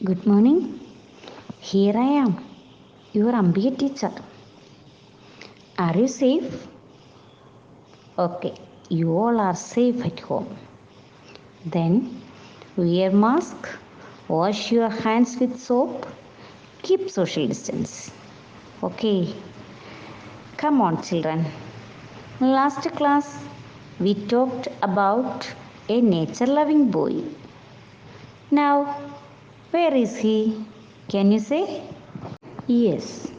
Good morning. Here I am, your Ambika teacher. Are you safe? Okay, you all are safe at home. Then wear mask, wash your hands with soap, keep social distance. Okay, come on, children. Last class we talked about a nature loving boy. Now, where is he? Can you say? Yes,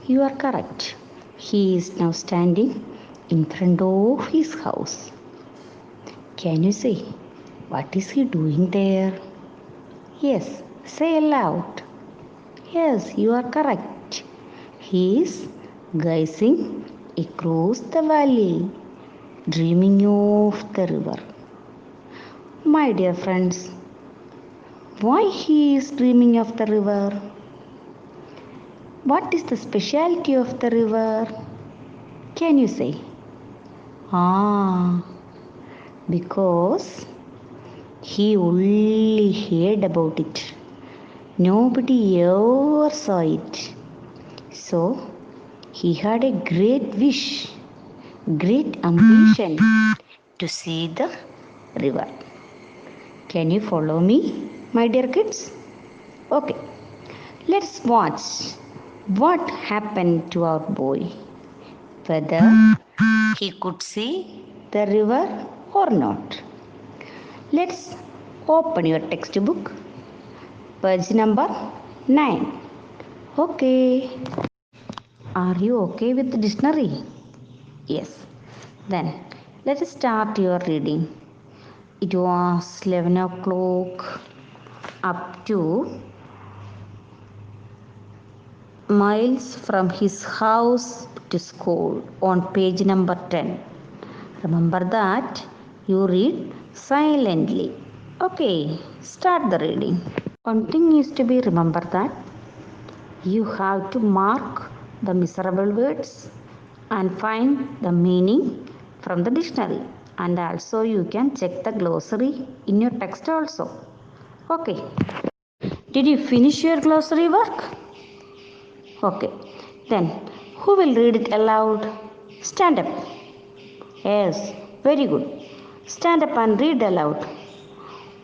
you are correct. He is now standing in front of his house. Can you say what is he doing there? Yes, say aloud. Yes, you are correct. He is gazing across the valley, dreaming of the river. My dear friends, why he is dreaming of the river? What is the specialty of the river? Can you say? Ah, because he only heard about it. Nobody ever saw it. So he had a great wish, great ambition to see the river. Can you follow me, my dear kids? Okay, let's watch what happened to our boy. Whether he could see the river or not. Let's open your textbook, page number 9. Okay. Are you okay with the dictionary? Yes. Then let us start your reading. It was 11 o'clock up to miles from his house to school on page number 10. Remember that you read silently. Okay, start the reading. One thing is to be remember that you have to mark the miserable words and find the meaning from the dictionary, and also you can check the glossary in your text also. Okay, did you finish your glossary work? Okay, then who will read it aloud? Stand up. Yes, very good. Stand up and read aloud.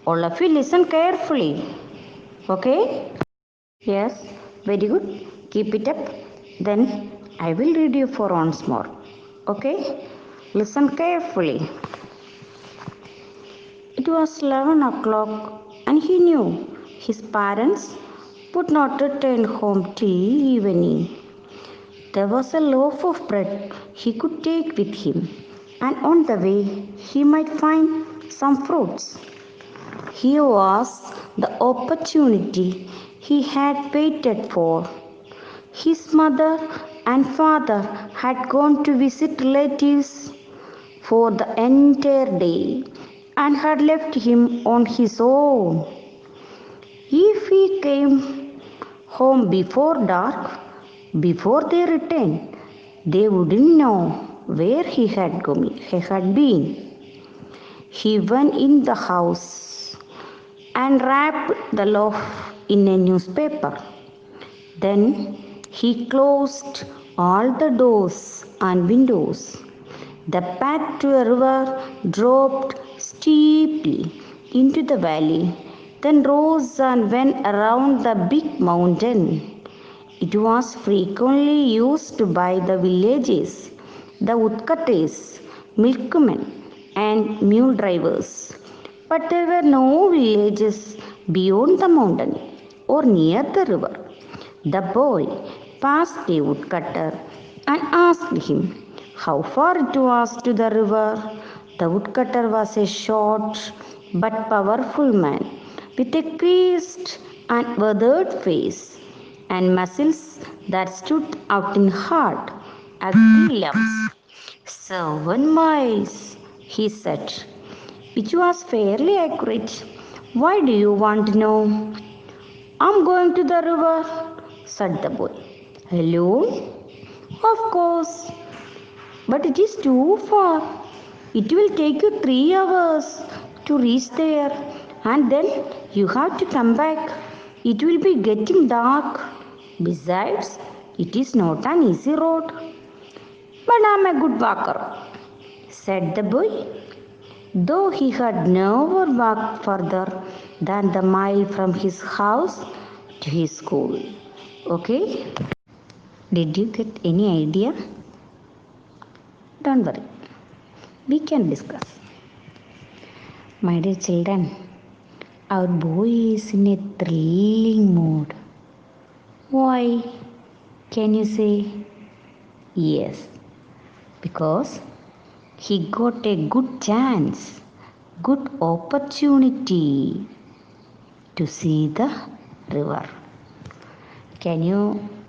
All of you listen carefully. Okay? Yes, very good. Keep it up. Then I will read you for once more. Okay? Listen carefully. It was 11 o'clock and he knew his parents would not return home till evening. There was a loaf of bread he could take with him, and on the way he might find some fruits. Here was the opportunity he had waited for. His mother and father had gone to visit relatives for the entire day and had left him on his own. If he came home before dark, before they returned, they wouldn't know where he had been. He went in the house and wrapped the loaf in a newspaper. Then he closed all the doors and windows. The path to a river dropped steeply into the valley, then rose and went around the big mountain. It was frequently used by the villages, the woodcutters, milkmen, and mule drivers. But there were no villages beyond the mountain or near the river. The boy passed a woodcutter and asked him how far it was to the river. The woodcutter was a short but powerful man with a creased and withered face and muscles that stood out in hard, ugly lumps. 7 miles, he said, which was fairly accurate. Why do you want to know? I'm going to the river, said the boy. Alone? Of course, but it is too far. It will take you 3 hours to reach there, and then you have to come back. It will be getting dark. Besides, it is not an easy road. But I am a good walker, said the boy, though he had never walked further than the mile from his house to his school. Okay? Did you get any idea? Don't worry, we can discuss. My dear children, our boy is in a thrilling mood. Why? Can you say? Yes, because he got a good chance, good opportunity to see the river. Can you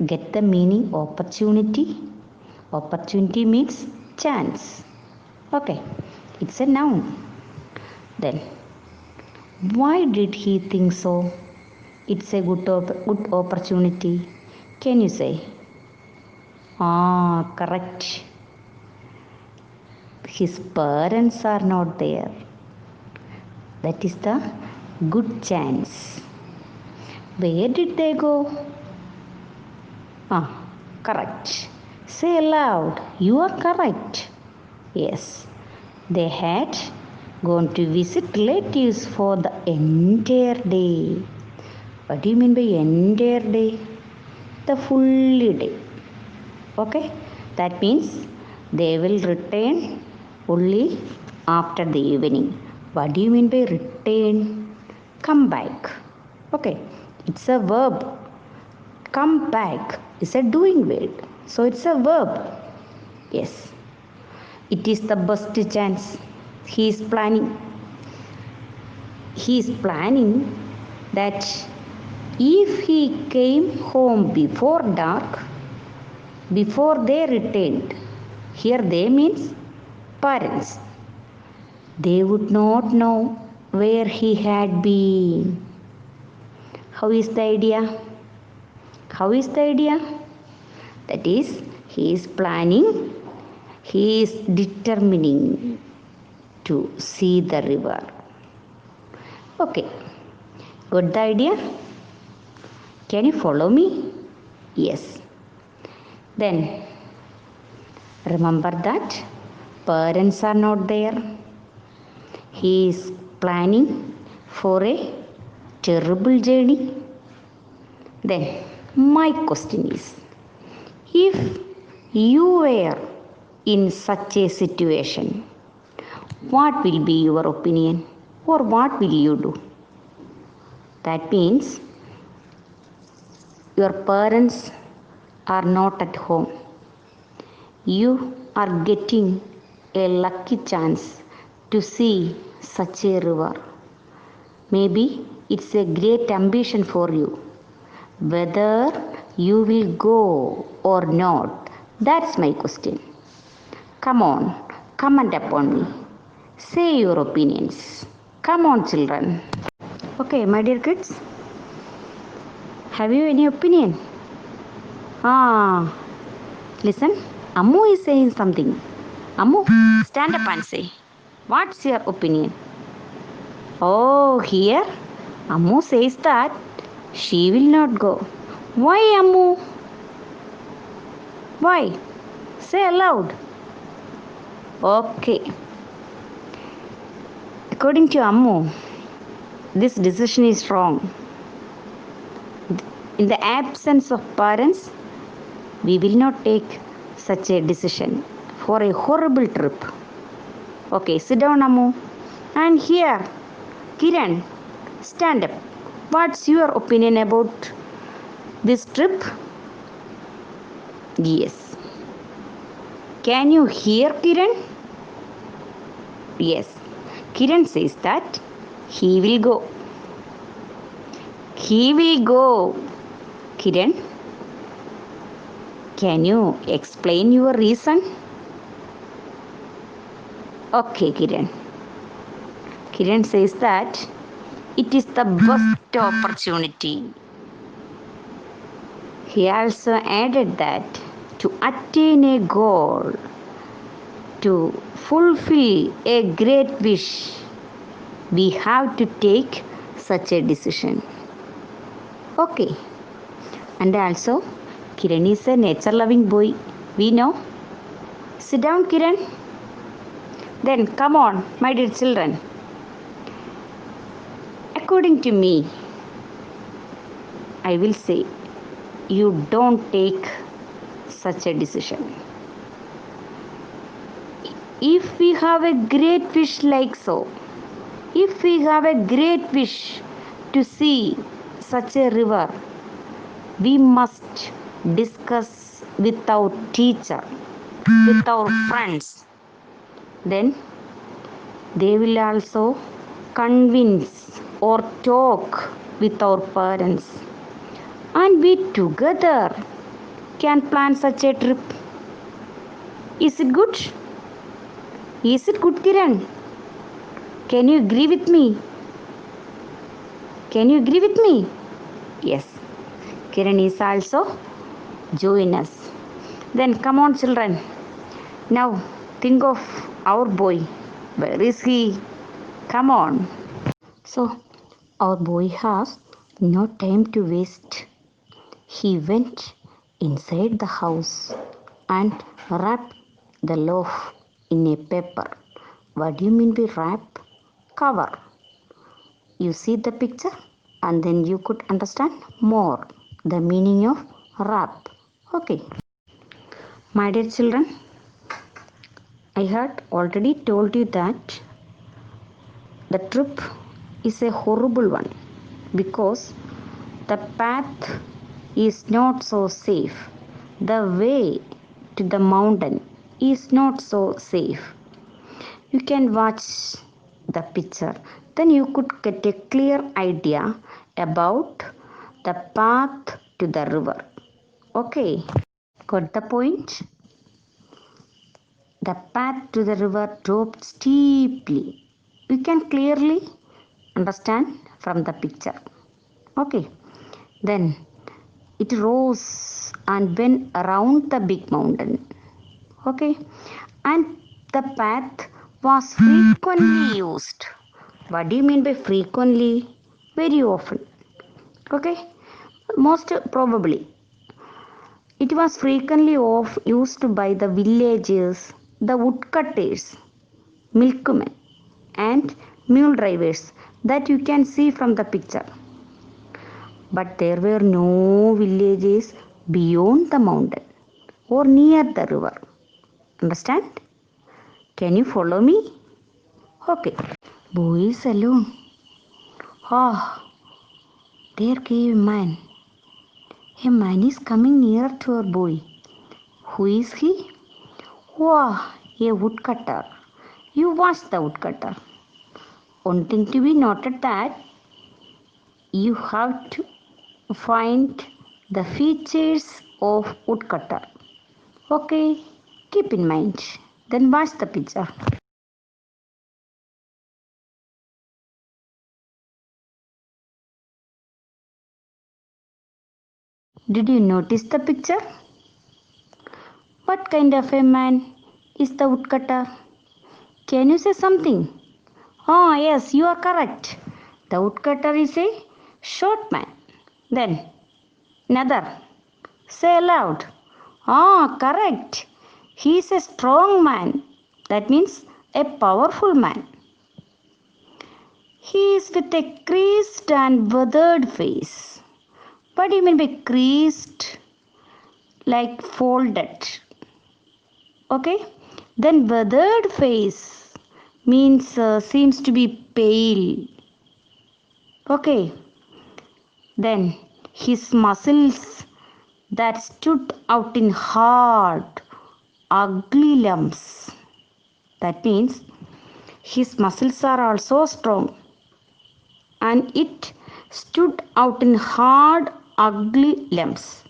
get the meaning opportunity? Opportunity means chance. Okay, it's a noun. Then, why did he think so? It's a good opportunity. Can you say? Correct. His parents are not there. That is the good chance. Where did they go? Correct. Say aloud. You are correct. Yes. They had gone to visit relatives for the entire day. What do you mean by entire day? The full day. Okay? That means they will return only after the evening. What do you mean by return? Come back. Okay? It's a verb. Come back is a doing word. So it's a verb. Yes. It is the best chance. He is planning that if he came home before dark, before they returned, here they means parents, they would not know where he had been. How is the idea? How is the idea? That is, he is planning, he is determining to see the river. Okay, got the idea? Can you follow me? Yes. Then, remember that parents are not there. He is planning for a terrible journey. Then, my question is, if you were in such a situation, what will be your opinion or what will you do? That means your parents are not at home. You are getting a lucky chance to see such a river. Maybe it's a great ambition for you. Whether you will go or not, that's my question. Come on, comment upon me. Say your opinions. Come on, children. Okay, my dear kids. Have you any opinion? Listen, Ammu is saying something. Ammu, stand up and say, what's your opinion? Oh, here Ammu says that she will not go. Why, Ammu? Why? Say aloud. Okay. According to Ammu, this decision is wrong. In the absence of parents, we will not take such a decision for a horrible trip. Okay, sit down, Ammu. And here, Kiran, stand up. What's your opinion about this trip? Yes. Can you hear Kiran? Yes. Kiran says that he will go. He will go. Kiran, can you explain your reason? Okay, Kiran. Kiran says that it is the best opportunity. He also added that to attain a goal, to fulfill a great wish, we have to take such a decision. Okay. And also, Kiran is a nature loving boy. We know. Sit down, Kiran. Then come on, my dear children. According to me, I will say you don't take such a decision. If we have a great wish like so, if we have a great wish to see such a river, we must discuss with our teacher, with our friends. Then they will also convince or talk with our parents, and we together can plan such a trip. Is it good? Is it good, Kiran? Can you agree with me? Can you agree with me? Yes. Kiran is also join us. Then come on, children. Now think of our boy. Where is he? Come on. So our boy has no time to waste. He went inside the house and wrapped the loaf in a paper. What do you mean by wrap? Cover. You see the picture and then you could understand more the meaning of wrap. Okay. My dear children, I had already told you that the trip is a horrible one because the path is not so safe. The way to the mountain is not so safe. You can watch the picture, then you could get a clear idea about the path to the river. Okay, got the point? The path to the river dropped steeply. You can clearly understand from the picture. Okay, then it rose and went around the big mountain. Okay, and the path was frequently used. What do you mean by frequently? Very often. Okay, most probably it was frequently used by the villagers, the woodcutters, milkmen, and mule drivers that you can see from the picture. But there were no villages beyond the mountain or near the river. Understand? Can you follow me? Okay. Boy is alone. Ah, there came a man. A man is coming near to our boy. Who is he? Wow, a woodcutter. You watch the woodcutter. One thing to be noted that you have to find the features of woodcutter. Okay, keep in mind. Then watch the picture. Did you notice the picture? What kind of a man is the woodcutter? Can you say something? Oh, yes, you are correct. The woodcutter is a short man. Then, another. Say aloud. Ah, correct. He is a strong man. That means a powerful man. He is with a creased and withered face. What do you mean by creased? Like folded. Okay. Then withered face means seems to be pale. Okay. Then his muscles that stood out in hard, ugly lumps. That means his muscles are also strong and it stood out in hard, ugly lumps.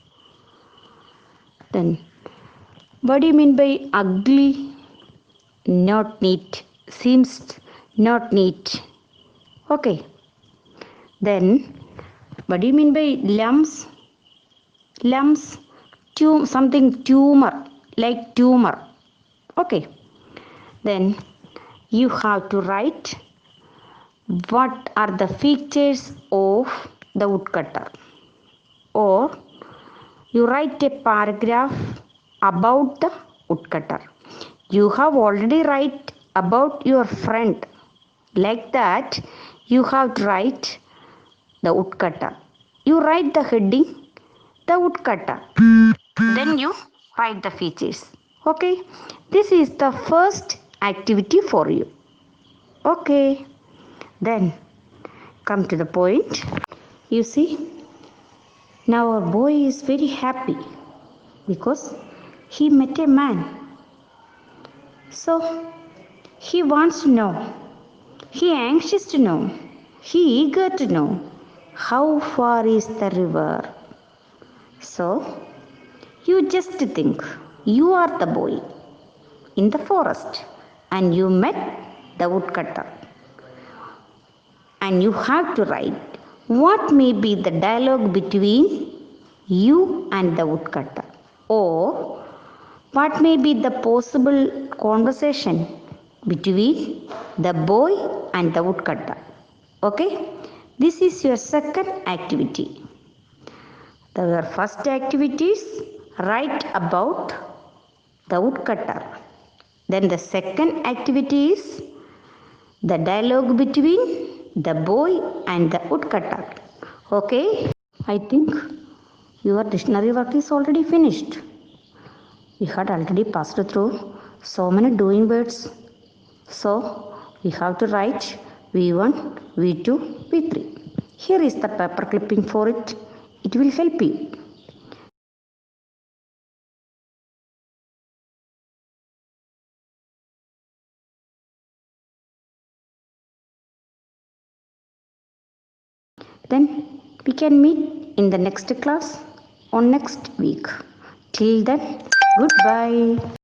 Then, what do you mean by ugly? Not neat. Seems not neat. Okay. Then, what do you mean by lumps? Lumps, something tumor, like tumor. Okay. Then you have to write what are the features of the woodcutter. or you write a paragraph about the woodcutter. You have already write about your friend. Like that, you have to write the woodcutter. You write the heading, the woodcutter. Then you write the features. Okay, this is the first activity for you. Okay, then come to the point. You see, now our boy is very happy because he met a man. So he wants to know, he anxious to know, he eager to know how far is the river. So you just think you are the boy in the forest and you met the woodcutter, and you have to write what may be the dialogue between you and the woodcutter, or what may be the possible conversation between the boy and the woodcutter. Okay, this is your second activity. The first activity is write about the woodcutter. Then the second activity is the dialogue between the boy and the woodcutter. Okay, I think your dictionary work is already finished. We had already passed through so many doing words. So we have to write V1, V2, V3. Here is the paper clipping for it. It will help you. Then we can meet in the next class on next week. Till then, goodbye.